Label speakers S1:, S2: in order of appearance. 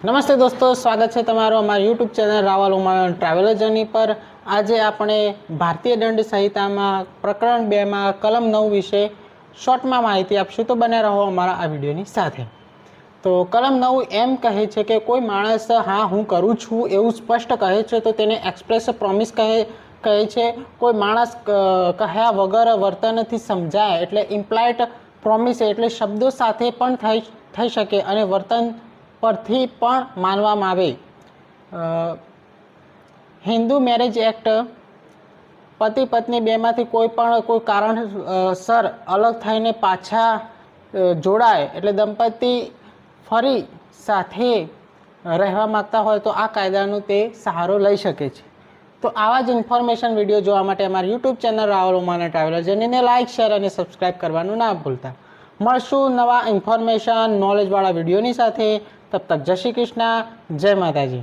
S1: નમસ્તે દોસ્તો, સ્વાગત છે તમારું અમારા YouTube channel Rawal Uma traveller journey પર। આજે આપણે ભારતીય દંડ સંહિતામાં પ્રકરણ 2માં કલમ 9 વિશે શોર્ટમાં માહિતી આપશું, તો બને રહો અમારા આ વિડીયોની સાથે। તો કલમ 9 એમ કહે છે કે કોઈ માણસ હા હું કરું છું એવું સ્પષ્ટ કહે છે તો તેને એક્સપ્રેસ પ્રોમિસ કહે છે। કોઈ માણસ કહ્યા વગર વર્તનથી સમજાય એટલે ઇમ્પ્લાઇડ પ્રોમિસ, એટલે શબ્દો સાથે પણ થઈ શકે અને વર્તન પરથી પણ માનવામાં આવે। હિન્દુ મેરેજ એક્ટ પતિ પત્ની બેમાંથી કોઈ કારણસર અલગ થઈને પાછા જોડાય એટલે દંપતી ફરી સાથે રહેવા માગતા હોય તો આ કાયદાનો તે સહારો લઈ શકે છે। તો આવા જ ઇન્ફોર્મેશન વિડીયો જોવા માટે અમારી યુટ્યુબ ચેનલ રાવલ ઉમાના ટ્રાવેલર જર્નીને લાઇક, શેર અને સબસ્ક્રાઈબ કરવાનું ના ભૂલતા। મળશું નવા ઇન્ફોર્મેશન નોલેજવાળા વિડીયોની સાથે। तब तक जय श्री कृष्णा, जय माता जी।